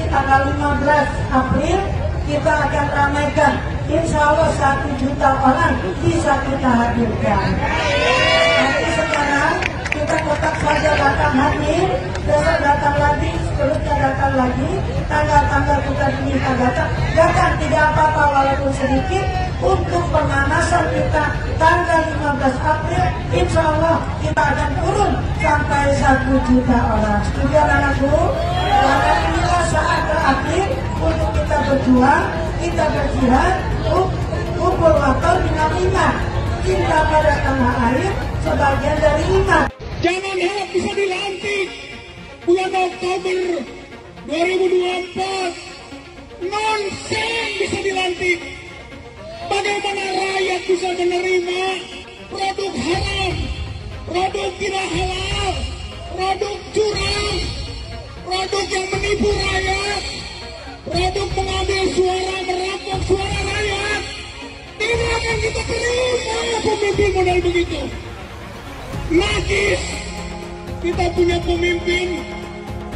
tanggal 15 April kita akan ramaikan. Insya Allah 1 juta orang bisa kita hadirkan. Nanti sekarang kita tetap saja datang hadir, besok datang lagi, seterusnya datang lagi, tanggal-tanggal kita diminta datang tidak apa-apa walaupun sedikit. Untuk pemanasan kita tanggal 15 April, insya Allah kita akan turun sampai 1 juta orang. Setuju anak-anakku? Karena inilah saat terakhir untuk kita berjuang, kita berjihad, kumpul waktu dengan iman. Cinta pada tanah air sebagian dari iman. Jangan harap bisa dilantik bulan Oktober 2024. Nonsen bisa dilantik. Bagaimana rakyat bisa menerima produk haram, produk tidak halal, produk curang, produk yang menipu rakyat, produk mengambil suara, merampok suara rakyat? Tidak akan kita terima pemimpin model begitu. Najis kita punya pemimpin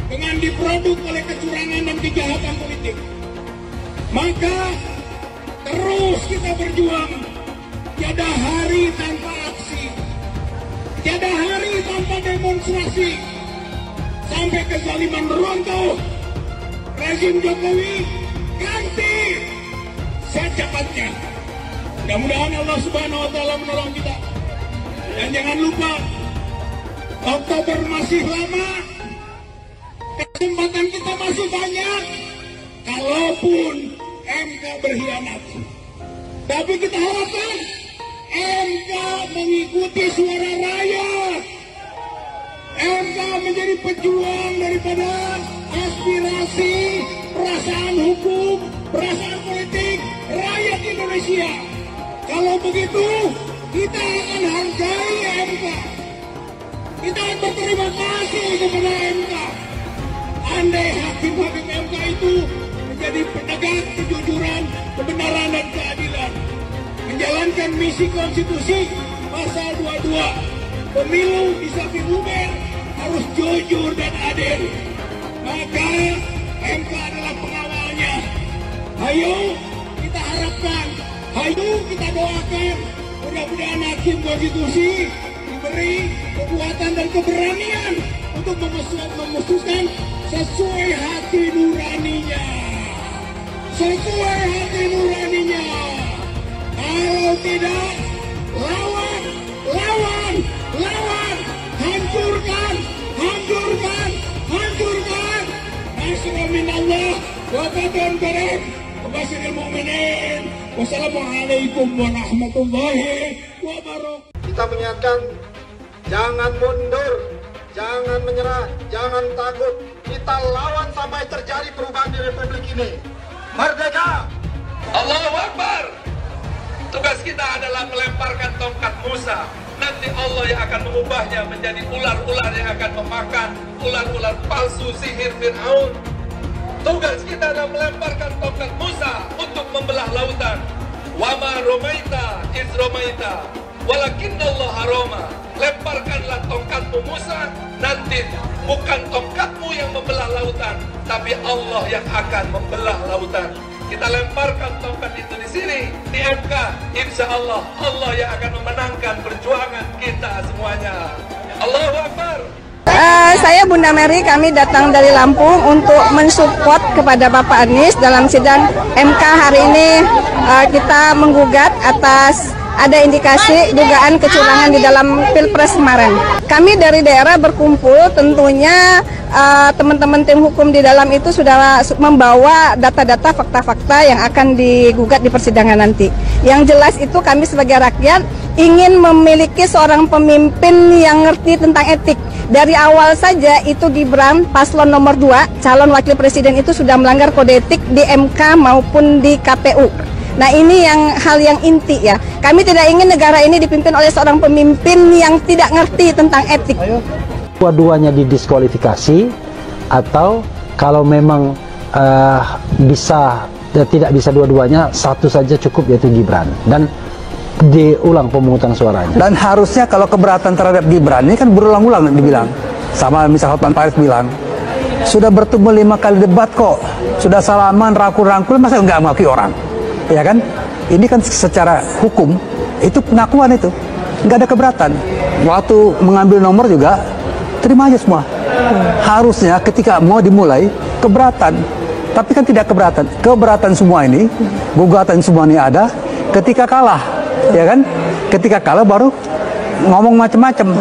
dengan diproduk oleh kecurangan dan kejahatan politik. Maka terus kita berjuang. Tiada hari tanpa aksi, tiada hari tanpa demonstrasi, sampai kezaliman runtuh. Rezim Jokowi ganti secepatnya. Mudah-mudahan Allah Subhanahu wa Ta'ala menolong kita. Dan jangan lupa, Oktober masih lama, kesempatan kita masih banyak. Kalaupun MK berkhianat, tapi kita harapkan MK mengikuti suara rakyat. MK menjadi pejuang daripada aspirasi, perasaan hukum, perasaan politik rakyat Indonesia. Kalau begitu, kita akan hargai MK. Kita akan berterima kasih kepada MK. Andai hakim-hakim MK itu menjadi penegak kejujuran, kebenaran dan keadilan, menjalankan misi konstitusi pasal 22, pemilu di samping lumer harus jujur dan adil, maka MK adalah pengawalnya. Ayo kita harapkan, ayo kita doakan, mudah-mudahan hakim konstitusi diberi kekuatan dan keberanian untuk memutuskan sesuai hati nuraninya. Sesuai hati nuraninya. Kalau tidak, lawan, lawan, lawan, hancurkan, hancurkan, hancurkan. Nasrul minallah wa fatun qarib. Wabasyiril mu'minin. Wassalamualaikum warahmatullahi wabarakatuh. Kita mengingatkan, jangan mundur, jangan menyerah, jangan takut. Kita lawan sampai terjadi perubahan di Republik ini. Merdeka! Allahu Akbar! Tugas kita adalah melemparkan tongkat Musa. Nanti Allah yang akan mengubahnya menjadi ular-ular yang akan memakan ular-ular palsu sihir Fir'aun. Tugas kita adalah melemparkan tongkat Musa untuk membelah lautan. Wama romaita iz romaita walakinnallah haroma. Lemparkanlah tongkatmu Musa, nanti bukan tongkatmu yang membelah lautan, tapi Allah yang akan membelah lautan. Kita lemparkan tongkat itu di sini, di MK. Insya Allah, Allah yang akan memenangkan perjuangan kita semuanya. Allahu Akbar. Saya Bunda Mary, kami datang dari Lampung untuk mensupport kepada Bapak Anies dalam sidang MK hari ini. Kita menggugat atas ada indikasi dugaan kecurangan di dalam Pilpres kemarin. Kami dari daerah berkumpul, tentunya teman-teman tim hukum di dalam itu sudah membawa data-data, fakta-fakta yang akan digugat di persidangan nanti. Yang jelas itu kami sebagai rakyat ingin memiliki seorang pemimpin yang ngerti tentang etik. Dari awal saja itu Gibran, paslon nomor 2, calon wakil presiden itu sudah melanggar kode etik di MK maupun di KPU. Nah ini hal yang inti ya. Kami tidak ingin negara ini dipimpin oleh seorang pemimpin yang tidak ngerti tentang etik. Dua-duanya didiskualifikasi, atau kalau memang tidak bisa dua-duanya, satu saja cukup, yaitu Gibran, dan diulang pemungutan suaranya. Dan harusnya kalau keberatan terhadap Gibran ini kan berulang-ulang dibilang, sama misal Hotman Paris bilang Sudah bertemu 5 kali debat kok, sudah salaman, rangkul-rangkul, masa nggak mengakui orang? Ya kan? Ini kan secara hukum, itu pengakuan itu. Nggak ada keberatan. Waktu mengambil nomor juga, terima aja semua. Harusnya ketika mau dimulai, keberatan. Tapi kan tidak keberatan. Keberatan semua ini, gugatan semua ini ada ketika kalah. Ya kan? Ketika kalah baru ngomong macam-macam.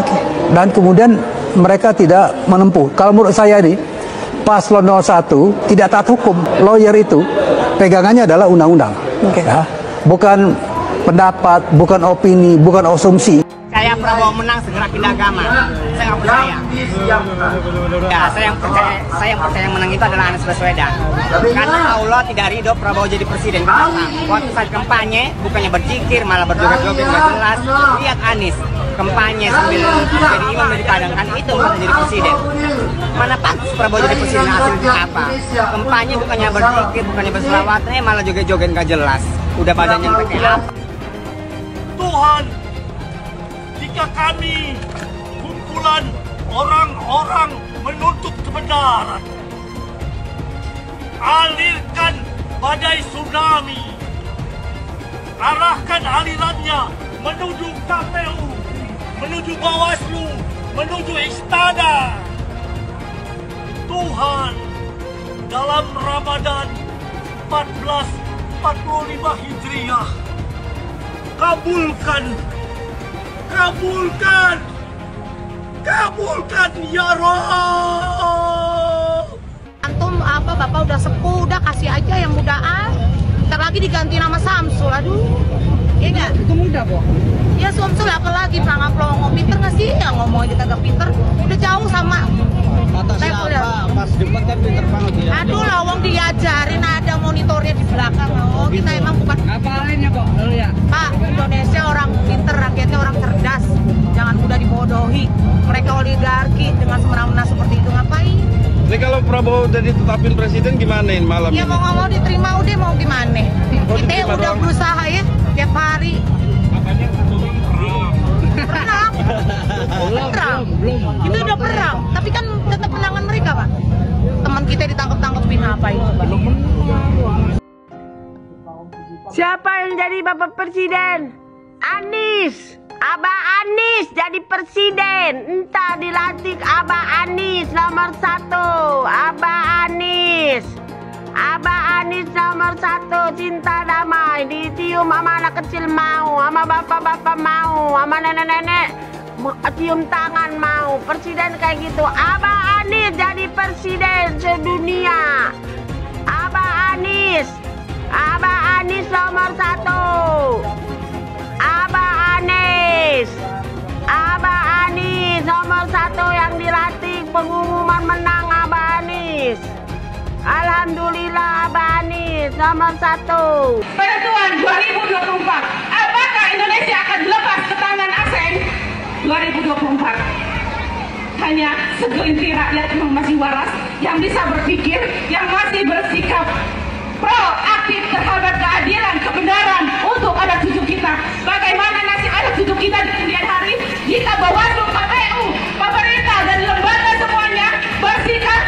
Dan kemudian mereka tidak menempuh. Kalau menurut saya ini, Paslon 01 tidak taat hukum. Lawyer itu pegangannya adalah undang-undang. Ya. Bukan pendapat, bukan opini, bukan asumsi. Saya Prabowo menang segera pindah agama. Saya nggak percaya. Ya, saya yang percaya yang menang itu adalah Anies Baswedan. Karena Allah tidak ridho Prabowo jadi presiden. Waktu saat kampanye bukannya berzikir malah berjoget-joget nggak jelas. Lihat Anies kampanye sambil jadi imam di Padang, kan itu malah jadi presiden. Mana pantas Prabowo jadi presiden, hasilnya apa? Kampanye bukannya berzikir, bukannya berselawat, malah joget-joget nggak jelas. Udah badannya kayak apa? Tuhan, jika kami kumpulan orang-orang menuntut kebenaran, alirkan badai tsunami, arahkan alirannya menuju KPU, menuju Bawaslu, menuju Istana. Tuhan, dalam Ramadan 1445 Hijriah, kabulkan ya Rob. Antum apa Bapak udah sepuh, udah kasih aja yang mudaan. Ntar lagi diganti nama Samsul, aduh. Iya nggak? Itu muda kok. Ya Samsul apalagi pelongo pinter nggak sih? Yang ngomongnya kagak pinter, udah jauh sama. Kata siapa? Pas debat kan pinter banget ya. Aduh lawang diajarin, ada monitornya di belakang. Oh kita emang bukan. Ngapainnya kok lu ya? Pak, Indonesia orang pinter, rakyatnya orang cerdas. Jangan mudah dibodohi. Mereka oligarki dengan semena-mena seperti itu, ngapain? Ini kalau Prabowo udah ditetapin presiden gimana malam ya, ini? Ya mau diterima udah, mau gimana? Kita udah berusaha ya tiap hari. Perang. Itu udah perang, tapi kan tetap menangan mereka, Pak. Teman kita ditangkap-tangkepin apa itu, Pak? Siapa yang jadi Bapak Presiden? Anies. Abah Anies jadi presiden. Entah dilantik Abah Anies nomor 1. Abah Anies. Abah Anies nomor 1. Cinta damai. Dicium sama anak kecil mau, sama bapak-bapak mau, sama nenek-nenek cium tangan mau. Presiden kayak gitu. Abah Anies jadi presiden sedunia. Abah Anies. Abah Anies nomor 1. Abah Anies. Abah Anies nomor 1 yang dilantik. Pengumuman menang Abah Anies. Alhamdulillah Abah Anies nomor 1. Penentuan 2024, apakah Indonesia akan lepas ke tangan asing? 2024 hanya segelintir rakyat yang masih waras, yang bisa berpikir, yang masih bersikap proaktif terhadap keadilan, kebenaran untuk anak cucu kita. Bagaimana nasib anak cucu kita di kemudian hari jika Bawaslu, KPU, pemerintah dan lembaga semuanya bersikap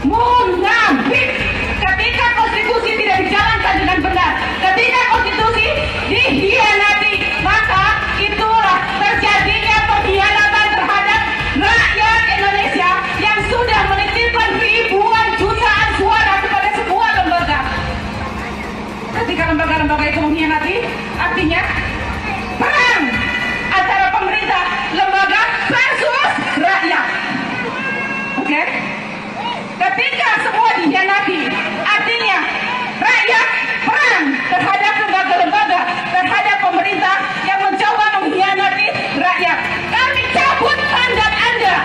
munafik ketika konstitusi tidak dijalankan dengan benar, ketika konstitusi dihianati, maka itulah terjadinya pengkhianatan terhadap rakyat Indonesia yang sudah menitipkan ribuan jutaan suara kepada sebuah lembaga. Ketika lembaga-lembaga itu mengkhianati, artinya perang antara pemerintah, lembaga versus rakyat. Oke? Ketika semua dikhianati, artinya rakyat perang terhadap lembaga-lembaga, terhadap pemerintah yang mencoba mengkhianati rakyat. Kami cabut mandat Anda.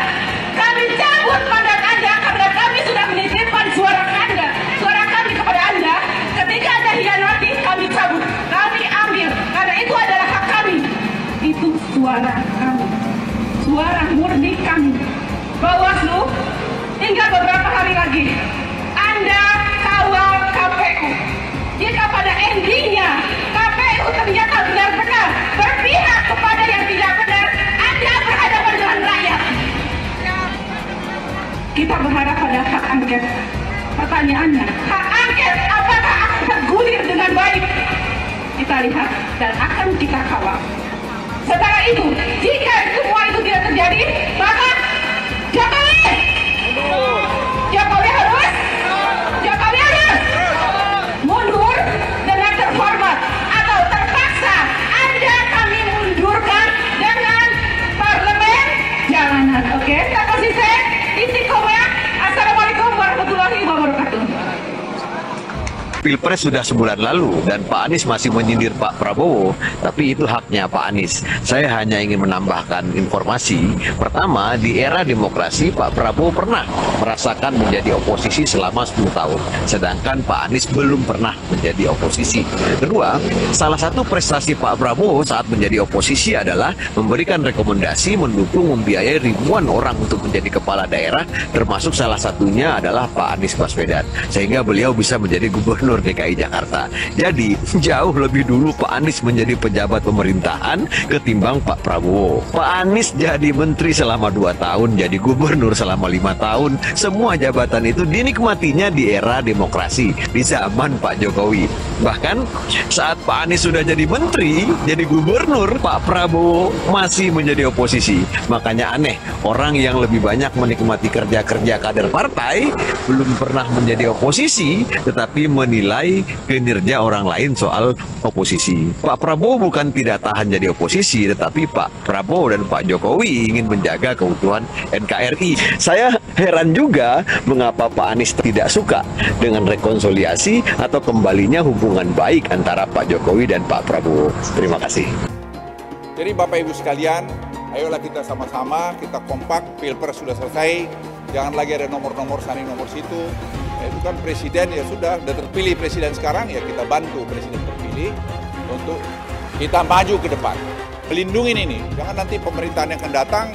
Kami cabut mandat Anda karena kami sudah menitipkan suara Anda, suara kami kepada Anda. Ketika Anda hianati, kami cabut, kami ambil, karena itu adalah hak kami. Itu suara kami, suara murni kami. Bawaslu, tinggal beberapa hari lagi Anda kawal KPU. Jika pada endingnya KPU ternyata benar-benar berpihak kepada yang tidak benar, Anda berhadapan dengan rakyat. kita berharap pada hak angket. Pertanyaannya, hak angket apakah akan tergulir dengan baik? Kita lihat dan akan kita kawal. Setelah itu, jika semua itu tidak terjadi, maka Jokowi harus mundur dengan terhormat atau terpaksa Anda kami mundurkan dengan parlemen jalanan. Oke, tak konsisten. Istiqomah. Assalamualaikum warahmatullahi wabarakatuh. Pilpres sudah sebulan lalu dan Pak Anies masih menyindir Pak Prabowo, tapi itu haknya Pak Anies. Saya hanya ingin menambahkan informasi. Pertama, di era demokrasi Pak Prabowo pernah merasakan menjadi oposisi selama 10 tahun, sedangkan Pak Anies belum pernah menjadi oposisi. Kedua, salah satu prestasi Pak Prabowo saat menjadi oposisi adalah memberikan rekomendasi, mendukung, membiayai ribuan orang untuk menjadi kepala daerah, termasuk salah satunya adalah Pak Anies Baswedan, sehingga beliau bisa menjadi gubernur DKI Jakarta. Jadi, jauh lebih dulu Pak Anies menjadi pejabat pemerintahan ketimbang Pak Prabowo. Pak Anies jadi menteri selama 2 tahun, jadi gubernur selama 5 tahun. Semua jabatan itu dinikmatinya di era demokrasi, di zaman Pak Jokowi. Bahkan, saat Pak Anies sudah jadi menteri, jadi gubernur, Pak Prabowo masih menjadi oposisi. Makanya aneh, orang yang lebih banyak menikmati kerja-kerja kader partai, belum pernah menjadi oposisi, tetapi menilai kinerja orang lain soal oposisi. Pak Prabowo bukan tidak tahan jadi oposisi, tetapi Pak Prabowo dan Pak Jokowi ingin menjaga keutuhan NKRI. Saya heran juga mengapa Pak Anies tidak suka dengan rekonsiliasi atau kembalinya hubungan baik antara Pak Jokowi dan Pak Prabowo. Terima kasih. Jadi Bapak Ibu sekalian, ayolah kita sama-sama, kita kompak, Pilpres sudah selesai, jangan lagi ada nomor-nomor sana, nomor situ. Itu kan presiden ya sudah terpilih presiden sekarang, ya kita bantu presiden terpilih untuk kita maju ke depan. Melindungi ini, jangan nanti pemerintahan yang akan datang,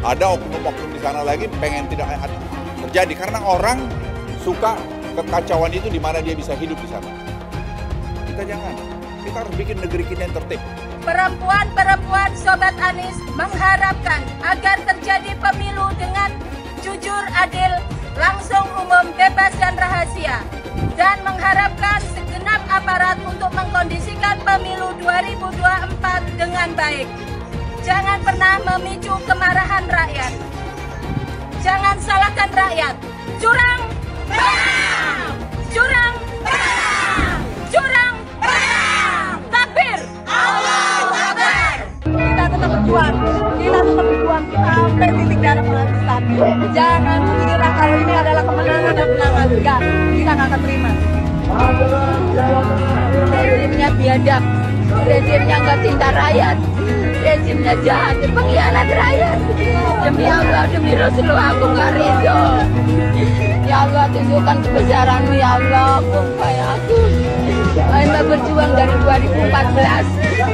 ada oknum-oknum di sana lagi pengen tidak terjadi. Karena orang suka kekacauan itu di mana dia bisa hidup di sana. Kita jangan, kita harus bikin negeri kita yang tertib. Perempuan-perempuan Sobat Anies mengharapkan agar terjadi pemilu dengan jujur, adil, langsung, umum, bebas, dan rahasia, dan mengharapkan segenap aparat untuk mengkondisikan pemilu 2024 dengan baik. Jangan pernah memicu kemarahan rakyat. Jangan salahkan rakyat. Curang, bang! Curang, bang! Curang, bang! Takbir! Allahu Akbar! Kita tetap berjuang. Kita sampai titik darah penghabisan. Jangan kira kalau ini adalah kemenangan dan kemenangan. Enggak, kita nggak akan terima. Rezimnya biadab, rezimnya nggak cinta rakyat, rezimnya jahat, pengkhianat rakyat. Demi Allah, demi Rasulullah, aku nggak ridho. Ya Allah, tunjukkan kebesaran-Mu, ya Allah, supaya aku Anda berjuang dari 2014.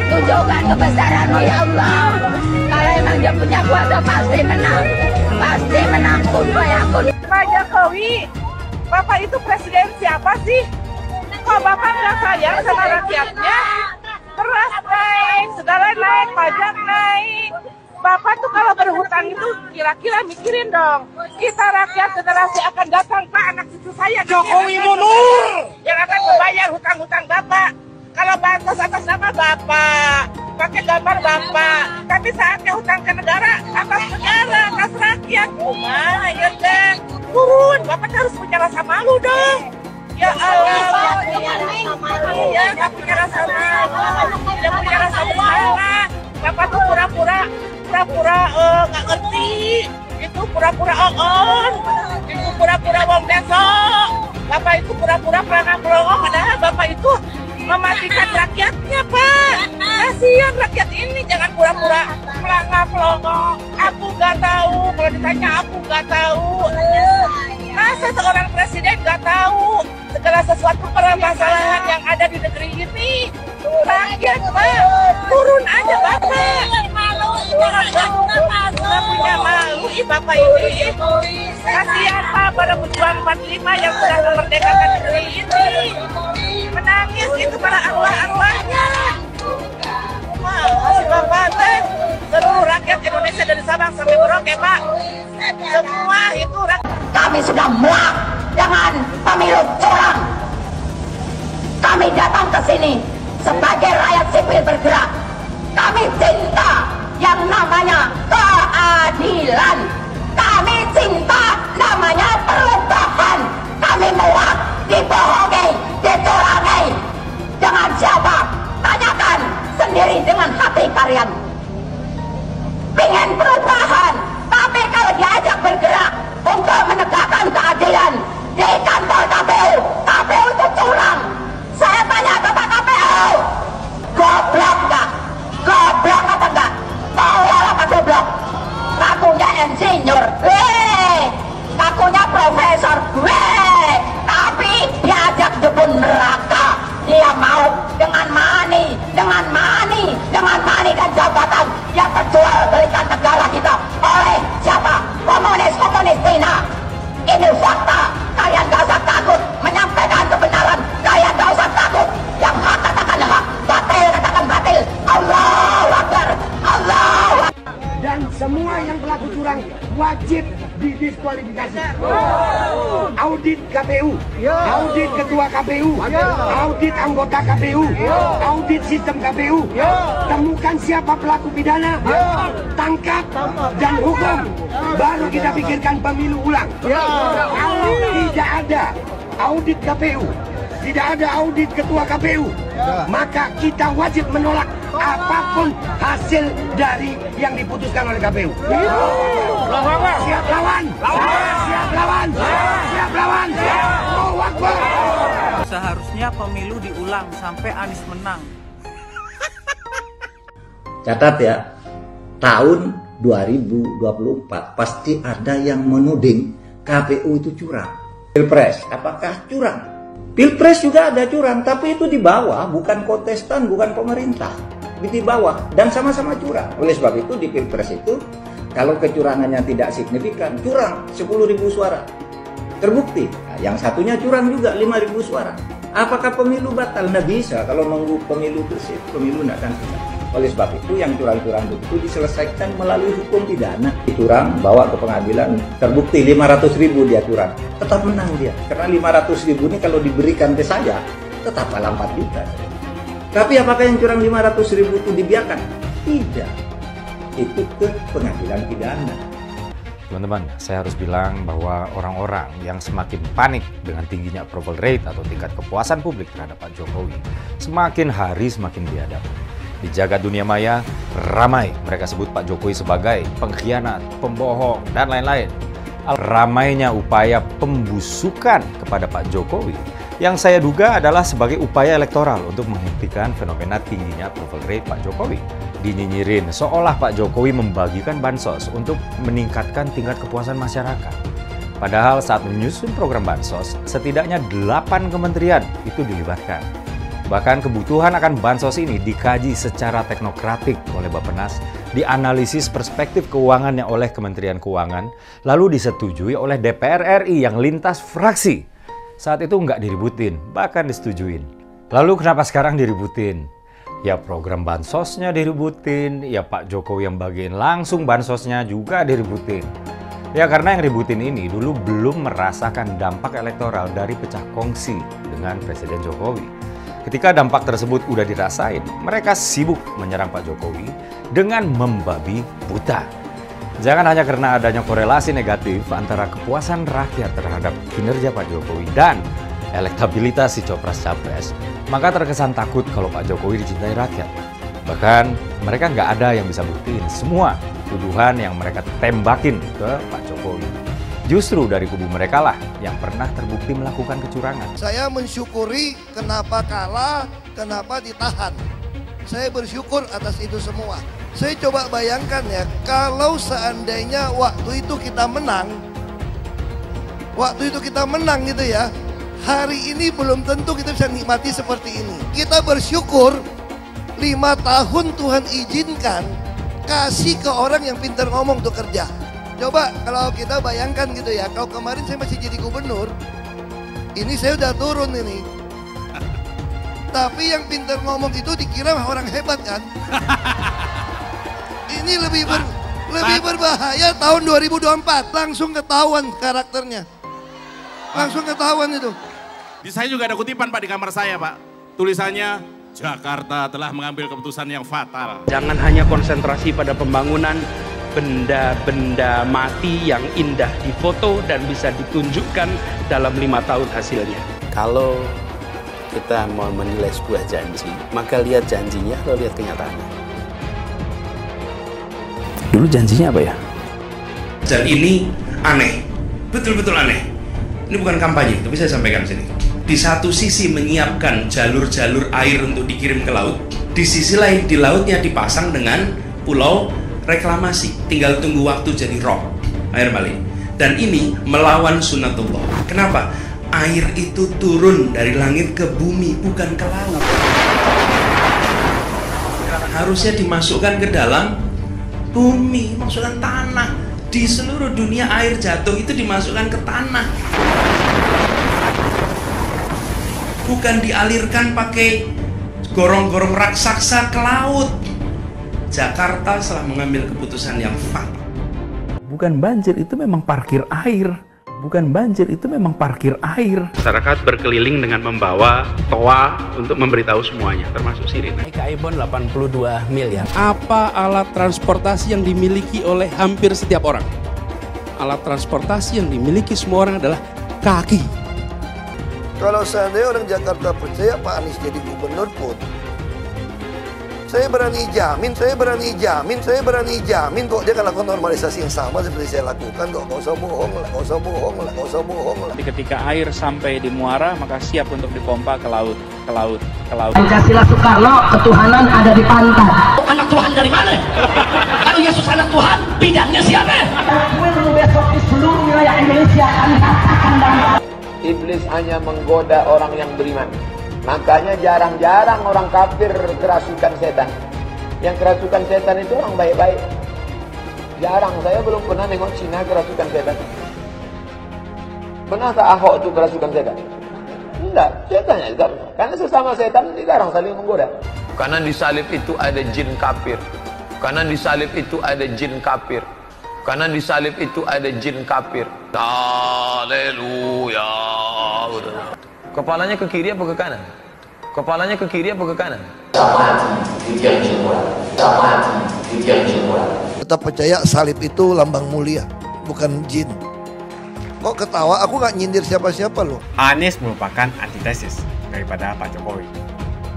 Tunjukkan kebesaran-Mu, ya Allah. Kalau emang dia punya kuasa, pasti menang. Pasti menang, kun fayakun. Pak Jokowi, Bapak itu presiden siapa sih? Kok Bapak nggak sayang sama rakyatnya? Beras naik, segala naik, pajak naik. Bapak tuh kalau berhutang itu kira-kira mikirin dong. Kita rakyat generasi akan datang, Pak, anak cucu saya. Jokowi mundur! Yang akan membayar hutang-hutang Bapak. Kalau batas atas nama Bapak, pakai gambar Bapak. Tapi saatnya hutang ke negara, atas negara, atas rakyat. Nah, ya deh. Turun, Bapak harus punya rasa malu dong. Ya Allah, ya nggak punya rasa malu, tidak punya rasa bersalah. Bapak tuh pura-pura nggak ngerti, itu pura-pura on, itu pura-pura wong besok. Bapak itu pura-pura pelangak pelongok, padahal Bapak itu mematikan rakyatnya, Pak. Kasihan rakyat ini, jangan pura-pura pelangak pelongok. Aku nggak tahu, kalau ditanya aku nggak tahu. Masa seorang presiden nggak tahu segala sesuatu permasalahan yang ada di negeri ini? Rakyat, Pak, turun aja Bapak. Nggak punya malu, Bapak ini. Kasihan Pak pada pejuang 45 yang sudah memerdekakan negeri ini. Menangis itu para arwah-arwahnya. Masih Bapak, seluruh rakyat Indonesia dari Sabang sampai Merauke, Pak. Semua itu rakyat. kalian. Pengen perubahan, tapi kalau diajak bergerak untuk menegakkan keadilan di kantor KPU, KPU itu curang. Saya tanya Bapak KPU, goblok nggak? Goblok apa enggak? Tolol apa goblok? Ngakunya insinyur, ngakunya profesor, tapi diajak jebun neraka. Dia mau dengan money dan jabatan yang terjual belikan negara kita oleh siapa? Komunis Cina. Ini fakta. Kalian gak usah takut menyampaikan kebenaran. Kalian gak usah takut. Yang hak katakan hak, batil katakan batil. Allahu Akbar, Allahu Akbar. Dan semua yang pelaku curang wajib didiskualifikasi. Audit KPU, audit ketua KPU, audit anggota KPU, audit sistem KPU. Temukan siapa pelaku pidana, tangkap dan hukum. Baru kita pikirkan pemilu ulang. Kalau tidak ada audit KPU, tidak ada audit ketua KPU, maka kita wajib menolak apapun hasil dari yang diputuskan oleh KPU. Siap lawan, siap lawan, siap lawan, Allahu Akbar. Seharusnya pemilu diulang sampai Anies menang. Catat ya, tahun 2024 pasti ada yang menuding KPU itu curang. Pilpres, apakah curang? Pilpres juga ada curang, tapi itu di bawah, bukan kontestan, bukan pemerintah. Di bawah, dan sama-sama curang. Oleh sebab itu di Pilpres itu, kalau kecurangannya tidak signifikan, curang 10.000 suara. Terbukti, nah, yang satunya curang juga 5.000 suara. Apakah pemilu batal? Nggak bisa, kalau nunggu pemilu bersih, pemilu nggak akan bisa. Oleh sebab itu, yang curang-curang itu diselesaikan melalui hukum pidana. Curang, bawa ke pengadilan, terbukti 500.000 dia curang, tetap menang dia. Karena 500.000 ini kalau diberikan ke saya, tetap kalah 4 juta. Tapi apakah yang curang 500.000 itu dibiarkan? Tidak. Itu ke pengadilan pidana. Teman-teman, saya harus bilang bahwa orang-orang yang semakin panik dengan tingginya approval rate atau tingkat kepuasan publik terhadap Pak Jokowi, semakin hari semakin biadab. Di jagat dunia maya, ramai mereka sebut Pak Jokowi sebagai pengkhianat, pembohong, dan lain-lain. Ramainya upaya pembusukan kepada Pak Jokowi yang saya duga adalah sebagai upaya elektoral untuk menghentikan fenomena tingginya approval rate Pak Jokowi. Dinyinyirin seolah Pak Jokowi membagikan bansos untuk meningkatkan tingkat kepuasan masyarakat. Padahal saat menyusun program bansos, setidaknya 8 kementerian itu dilibatkan. Bahkan kebutuhan akan bansos ini dikaji secara teknokratik oleh Bappenas, dianalisis perspektif keuangannya oleh Kementerian Keuangan, lalu disetujui oleh DPR RI yang lintas fraksi. Saat itu nggak diributin, bahkan disetujuin. Lalu kenapa sekarang diributin? Ya program bansosnya diributin, ya Pak Jokowi yang bagiin langsung bansosnya juga diributin. Ya karena yang ributin ini dulu belum merasakan dampak elektoral dari pecah kongsi dengan Presiden Jokowi. Ketika dampak tersebut udah dirasain, mereka sibuk menyerang Pak Jokowi dengan membabi buta. Jangan hanya karena adanya korelasi negatif antara kepuasan rakyat terhadap kinerja Pak Jokowi dan elektabilitas si Copras-Capres, maka terkesan takut kalau Pak Jokowi dicintai rakyat. Bahkan mereka nggak ada yang bisa buktiin semua tuduhan yang mereka tembakin ke Pak Jokowi. Justru dari kubu mereka lah yang pernah terbukti melakukan kecurangan. Saya mensyukuri kenapa kalah, kenapa ditahan. Saya bersyukur atas itu semua. Saya coba bayangkan ya, kalau seandainya waktu itu kita menang gitu ya, hari ini belum tentu kita bisa nikmati seperti ini. Kita bersyukur 5 tahun Tuhan izinkan kasih ke orang yang pintar ngomong untuk kerja. Coba kalau kita bayangkan gitu ya, kalau kemarin saya masih jadi gubernur, ini saya udah turun ini. Tapi yang pintar ngomong itu dikira orang hebat kan? Ini lebih berbahaya tahun 2024, langsung ketahuan karakternya. Langsung ketahuan itu. Di saya juga ada kutipan Pak di kamar saya Pak. Tulisannya, Jakarta telah mengambil keputusan yang fatal. Jangan hanya konsentrasi pada pembangunan benda-benda mati yang indah difoto dan bisa ditunjukkan dalam 5 tahun hasilnya. Kalau kita mau menilai sebuah janji, maka lihat janjinya atau lihat kenyataannya. Dulu janjinya apa ya? Dan ini aneh, betul-betul aneh. Ini bukan kampanye, tapi saya sampaikan di sini. Di satu sisi menyiapkan jalur-jalur air untuk dikirim ke laut, di sisi lain di lautnya dipasang dengan pulau reklamasi, tinggal tunggu waktu jadi rob, air balik. Dan ini melawan sunatullah. Kenapa? Air itu turun dari langit ke bumi, bukan ke laut. Harusnya dimasukkan ke dalam bumi, masukkan tanah. Di seluruh dunia air jatuh itu dimasukkan ke tanah, bukan dialirkan pakai gorong-gorong raksasa ke laut. Jakarta telah mengambil keputusan yang fatal. Bukan banjir, itu memang parkir air. Bukan banjir, itu memang parkir air. Masyarakat berkeliling dengan membawa toa untuk memberitahu semuanya, termasuk sirine. Naik iPhone 82 miliar. Apa alat transportasi yang dimiliki oleh hampir setiap orang? Alat transportasi yang dimiliki semua orang adalah kaki. Kalau seandainya orang Jakarta percaya Pak Anies jadi gubernur pun, saya berani jamin kok dia akan lakukan normalisasi yang sama seperti saya lakukan kok. Gak usah bohong lah. Jadi ketika air sampai di muara, maka siap untuk dipompa ke laut. Pancasila Soekarno, ketuhanan ada di pantai. Anak Tuhan dari mana? Kalau Yesus anak Tuhan, bidangnya siapa? Besok di seluruh wilayah Indonesia kami katakan dan Iblis hanya menggoda orang yang beriman. Makanya jarang-jarang orang kafir kerasukan setan. Yang kerasukan setan itu orang baik-baik. Jarang, saya belum pernah nengok Cina kerasukan setan. Pernah tak Ahok itu kerasukan setan? Enggak, setannya juga pernah. Karena sesama setan dilarang saling menggoda. Karena di salib itu ada jin kafir. Karena di salib itu ada jin kafir. Karena di salib itu ada jin kafir. Haleluya. Kepalanya ke kiri apa ke kanan? Kepalanya ke kiri apa ke kanan? Tetap percaya salib itu lambang mulia, bukan jin. Kok ketawa? Aku nggak nyindir siapa-siapa loh. Anies merupakan antitesis daripada Pak Jokowi.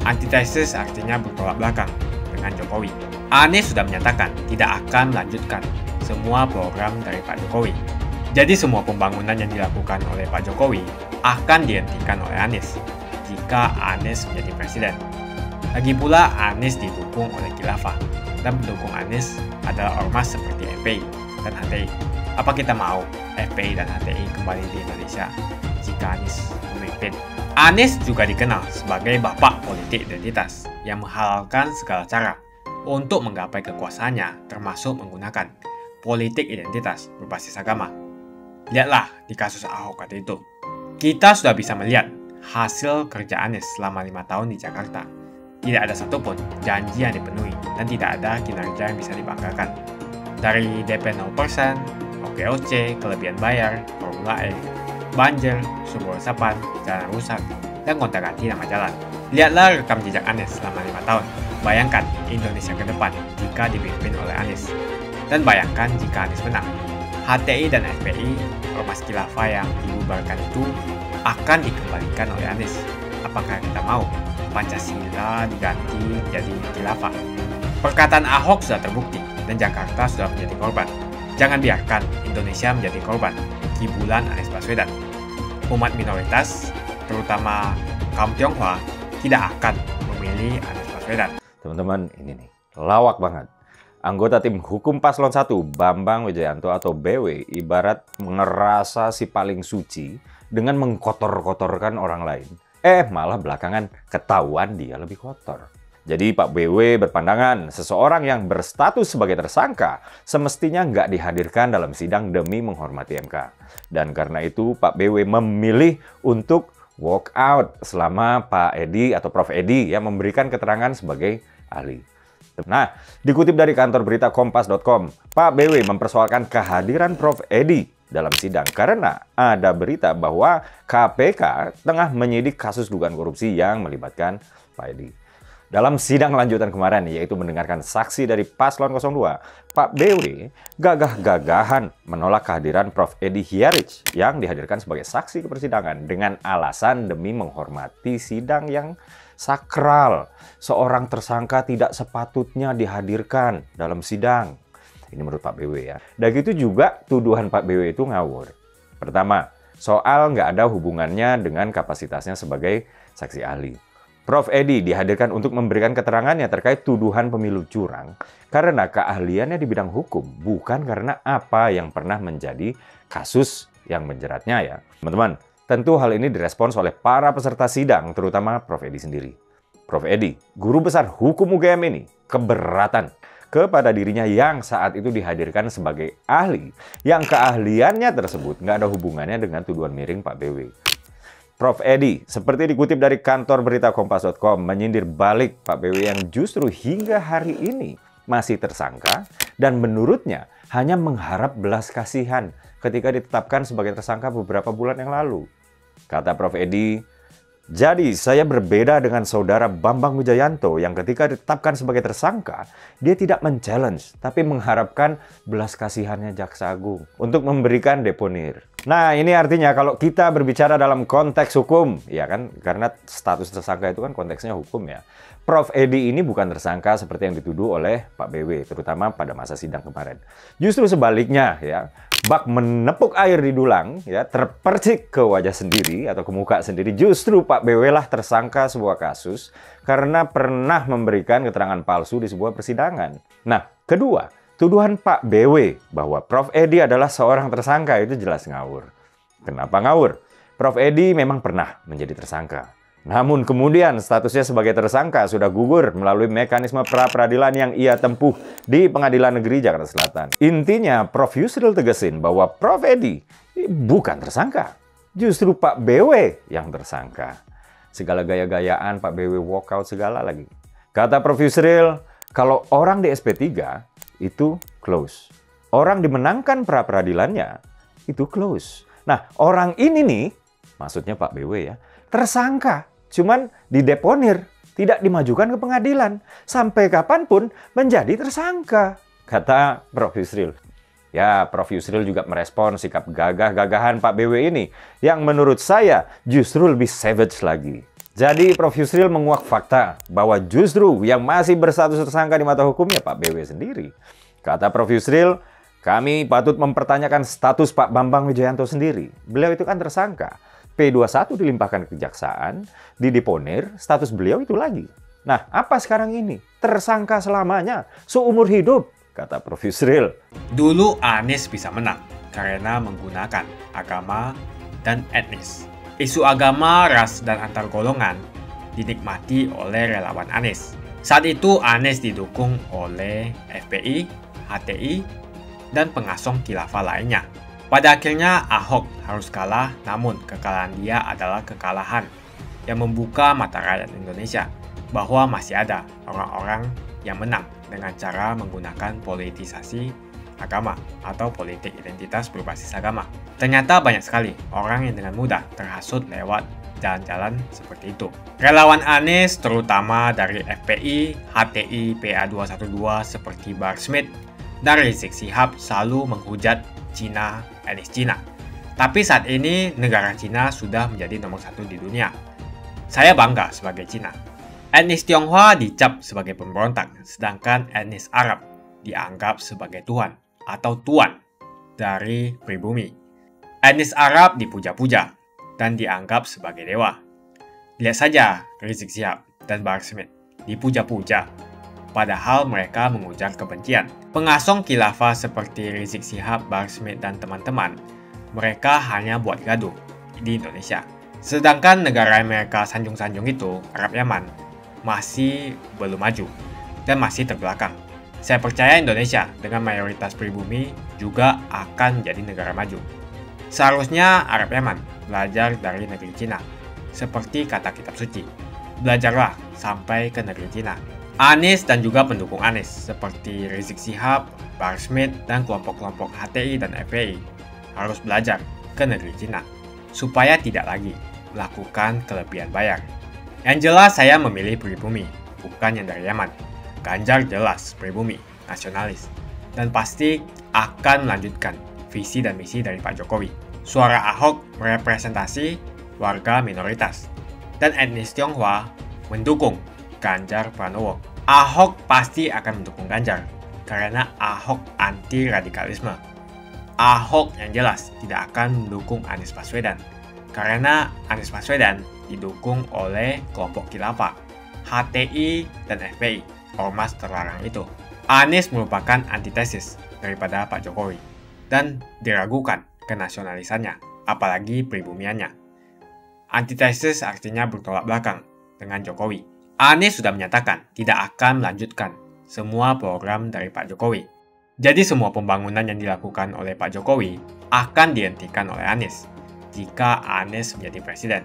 Antitesis artinya bertolak belakang dengan Jokowi. Anies sudah menyatakan tidak akan melanjutkan semua program dari Pak Jokowi. Jadi semua pembangunan yang dilakukan oleh Pak Jokowi akan dihentikan oleh Anies jika Anies menjadi presiden. Lagi pula Anies didukung oleh khilafah dan pendukung Anies adalah ormas seperti FPI dan HTI. Apa kita mau FPI dan HTI kembali di Indonesia jika Anies memimpin? Anies juga dikenal sebagai bapak politik identitas yang menghalalkan segala cara untuk menggapai kekuasaannya, termasuk menggunakan politik identitas berbasis agama. Lihatlah di kasus Ahok waktu itu. Kita sudah bisa melihat hasil kerja Anies selama 5 tahun di Jakarta. Tidak ada satupun janji yang dipenuhi dan tidak ada kinerja yang bisa dibanggakan. Dari DP 0%, OKOC, kelebihan bayar, Formula E, banjir, sumber resapan, jalan rusak, dan gonta-ganti nama jalan. Lihatlah rekam jejak Anies selama 5 tahun. Bayangkan Indonesia ke depan jika dipimpin oleh Anies. Dan bayangkan jika Anies menang. HTI dan FPI, ormas khilafah yang dibubarkan itu akan dikembalikan oleh Anies. Apakah kita mau Pancasila diganti jadi khilafah? Perkataan Ahok sudah terbukti dan Jakarta sudah menjadi korban. Jangan biarkan Indonesia menjadi korban kibulan Anies Baswedan. Umat minoritas, terutama kaum Tionghoa, tidak akan memilih Anies Baswedan. Teman-teman, ini nih, lawak banget. Anggota tim hukum Paslon 1, Bambang Wijayanto atau BW, ibarat ngerasa si paling suci dengan mengkotor-kotorkan orang lain. Malah belakangan ketahuan dia lebih kotor. Jadi Pak BW berpandangan seseorang yang berstatus sebagai tersangka semestinya nggak dihadirkan dalam sidang demi menghormati MK. Dan karena itu Pak BW memilih untuk walk out selama Pak Edi atau Prof Edi yang memberikan keterangan sebagai ahli. Nah, dikutip dari kantor berita kompas.com, Pak BW mempersoalkan kehadiran Prof Edi dalam sidang karena ada berita bahwa KPK tengah menyidik kasus dugaan korupsi yang melibatkan Pak Edi. Dalam sidang lanjutan kemarin, yaitu mendengarkan saksi dari Paslon 02, Pak BW gagah-gagahan menolak kehadiran Prof Edi Hiarij yang dihadirkan sebagai saksi ke persidangan dengan alasan demi menghormati sidang yang sakral. Seorang tersangka tidak sepatutnya dihadirkan dalam sidang. Ini menurut Pak BW ya. Dan itu juga tuduhan Pak BW itu ngawur. Pertama, soal nggak ada hubungannya dengan kapasitasnya sebagai saksi ahli. Prof. Edi dihadirkan untuk memberikan keterangannya terkait tuduhan pemilu curang karena keahliannya di bidang hukum, bukan karena apa yang pernah menjadi kasus yang menjeratnya ya. Teman-teman, tentu hal ini direspons oleh para peserta sidang, terutama Prof. Edi sendiri. Prof. Edi, guru besar hukum UGM ini, keberatan kepada dirinya yang saat itu dihadirkan sebagai ahli, yang keahliannya tersebut nggak ada hubungannya dengan tuduhan miring Pak BW. Prof. Edi, seperti dikutip dari kantor berita kompas.com, menyindir balik Pak BW yang justru hingga hari ini masih tersangka dan menurutnya hanya mengharap belas kasihan ketika ditetapkan sebagai tersangka beberapa bulan yang lalu. Kata Prof. Edi, jadi saya berbeda dengan saudara Bambang Wijayanto yang ketika ditetapkan sebagai tersangka, dia tidak men-challenge, tapi mengharapkan belas kasihannya Jaksa Agung untuk memberikan deponir. Nah, ini artinya kalau kita berbicara dalam konteks hukum, ya kan, karena status tersangka itu kan konteksnya hukum ya. Prof. Edi ini bukan tersangka seperti yang dituduh oleh Pak BW, terutama pada masa sidang kemarin. Justru sebaliknya ya, bak menepuk air di dulang, ya, terpercik ke wajah sendiri atau ke muka sendiri. Justru Pak BW lah tersangka sebuah kasus karena pernah memberikan keterangan palsu di sebuah persidangan. Nah, kedua, tuduhan Pak BW bahwa Prof. Edi adalah seorang tersangka itu jelas ngawur. Kenapa ngawur? Prof. Edi memang pernah menjadi tersangka. Namun kemudian statusnya sebagai tersangka sudah gugur melalui mekanisme pra-peradilan yang ia tempuh di Pengadilan Negeri Jakarta Selatan. Intinya Prof. Yusril tegesin bahwa Prof. Edi bukan tersangka. Justru Pak BW yang tersangka. Segala gaya-gayaan Pak BW walkout segala lagi. Kata Prof. Yusril, kalau orang di SP3 itu close. Orang dimenangkan pra-peradilannya itu close. Nah, orang ini nih, maksudnya Pak BW ya, tersangka. Cuman dideponir, tidak dimajukan ke pengadilan. Sampai kapanpun menjadi tersangka, kata Prof. Yusril. Ya, Prof. Yusril juga merespon sikap gagah-gagahan Pak BW ini, yang menurut saya justru lebih savage lagi. Jadi Prof. Yusril menguak fakta bahwa justru yang masih berstatus tersangka di mata hukumnya Pak BW sendiri. Kata Prof. Yusril, kami patut mempertanyakan status Pak Bambang Wijayanto sendiri. Beliau itu kan tersangka. P21 dilimpahkan ke kejaksaan, dideponir, status beliau itu lagi. Nah, apa sekarang ini? Tersangka selamanya, seumur hidup, kata Prof. Yusril. Dulu Anies bisa menang karena menggunakan agama dan etnis. Isu agama, ras, dan antar golongan dinikmati oleh relawan Anies. Saat itu Anies didukung oleh FPI, HTI, dan pengasong khilafah lainnya. Pada akhirnya Ahok harus kalah, namun kekalahan dia adalah kekalahan yang membuka mata rakyat Indonesia bahwa masih ada orang-orang yang menang dengan cara menggunakan politisasi agama atau politik identitas berbasis agama. Ternyata banyak sekali orang yang dengan mudah terhasut lewat jalan-jalan seperti itu. Relawan Anies terutama dari FPI, HTI, PA212 seperti Bahar Smith dan Rizik Syihab selalu menghujat Cina, etnis Cina. Tapi saat ini negara Cina sudah menjadi nomor 1 di dunia. Saya bangga sebagai Cina. Etnis Tionghoa dicap sebagai pemberontak, sedangkan etnis Arab dianggap sebagai Tuhan atau tuan dari pribumi. Etnis Arab dipuja-puja dan dianggap sebagai dewa. Lihat saja Rizik Syihab dan Bahar Smith dipuja-puja, padahal mereka mengujar kebencian. Pengasong khilafah seperti Rizik Syihab, Bahar Smith, dan teman-teman, mereka hanya buat gaduh di Indonesia. Sedangkan negara yang mereka sanjung-sanjung itu, Arab Yaman, masih belum maju dan masih terbelakang. Saya percaya Indonesia dengan mayoritas pribumi juga akan menjadi negara maju. Seharusnya Arab Yaman belajar dari negeri Cina, seperti kata kitab suci. Belajarlah sampai ke negeri Cina. Anies dan juga pendukung Anies seperti Rizik Syihab, Bahar Smith, dan kelompok-kelompok HTI dan FPI harus belajar ke negeri Cina supaya tidak lagi melakukan kelebihan bayar. Yang jelas saya memilih pribumi, bukan yang dari Yaman. Ganjar jelas pribumi, nasionalis, dan pasti akan melanjutkan visi dan misi dari Pak Jokowi. Suara Ahok merepresentasi warga minoritas, dan etnis Tionghoa mendukung Ganjar Pranowo. Ahok pasti akan mendukung Ganjar, karena Ahok anti radikalisme. Ahok yang jelas tidak akan mendukung Anies Baswedan karena Anies Baswedan didukung oleh kelompok khilafah, HTI, dan FPI, ormas terlarang itu. Anies merupakan antitesis daripada Pak Jokowi dan diragukan kenasionalisannya, apalagi pribumiannya. Antitesis artinya bertolak belakang dengan Jokowi. Anies sudah menyatakan tidak akan melanjutkan semua program dari Pak Jokowi. Jadi semua pembangunan yang dilakukan oleh Pak Jokowi akan dihentikan oleh Anies jika Anies menjadi presiden.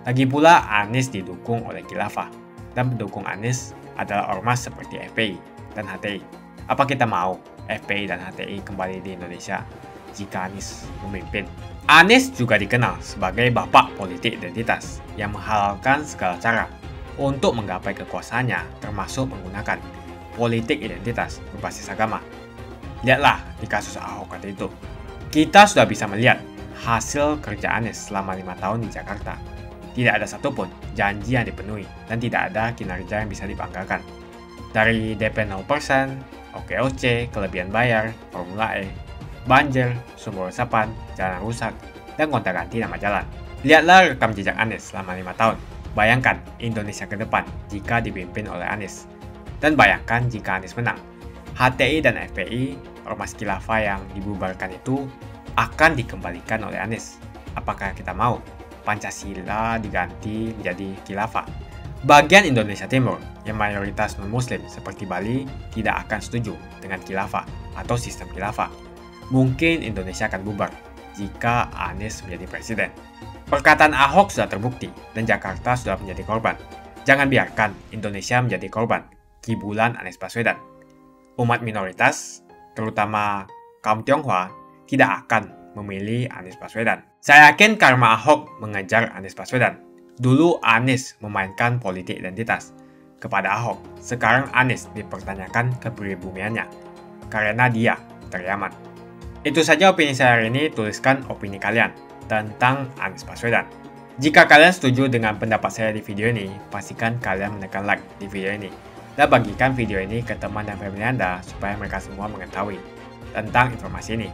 Lagi pula Anies didukung oleh khilafah dan pendukung Anies adalah ormas seperti FPI dan HTI. Apa kita mau FPI dan HTI kembali di Indonesia jika Anies memimpin? Anies juga dikenal sebagai bapak politik identitas yang menghalalkan segala cara untuk menggapai kekuasaannya, termasuk menggunakan politik identitas berbasis agama. Lihatlah di kasus Ahok kali itu. Kita sudah bisa melihat hasil kerja Anies selama 5 tahun di Jakarta. Tidak ada satupun janji yang dipenuhi dan tidak ada kinerja yang bisa dibanggakan. Dari DP 0%, OKOC, kelebihan bayar, Formula E, banjir, sumber resapan, jalan rusak, dan gonta-ganti nama jalan. Lihatlah rekam jejak Anies selama 5 tahun. Bayangkan Indonesia ke depan jika dipimpin oleh Anies. Dan bayangkan jika Anies menang. HTI dan FPI, ormas khilafah yang dibubarkan itu, akan dikembalikan oleh Anies. Apakah kita mau Pancasila diganti menjadi khilafah? Bagian Indonesia Timur yang mayoritas non-muslim seperti Bali tidak akan setuju dengan khilafah atau sistem khilafah. Mungkin Indonesia akan bubar jika Anies menjadi presiden. Perkataan Ahok sudah terbukti dan Jakarta sudah menjadi korban. Jangan biarkan Indonesia menjadi korban kibulan Anies Baswedan. Umat minoritas, terutama kaum Tionghoa, tidak akan memilih Anies Baswedan. Saya yakin karma Ahok mengejar Anies Baswedan. Dulu Anies memainkan politik identitas kepada Ahok. Sekarang Anies dipertanyakan kepribumiannya karena dia teriaman. Itu saja opini saya hari ini. Tuliskan opini kalian tentang Anies Baswedan. Jika kalian setuju dengan pendapat saya di video ini, pastikan kalian menekan like di video ini dan bagikan video ini ke teman dan family Anda supaya mereka semua mengetahui tentang informasi ini.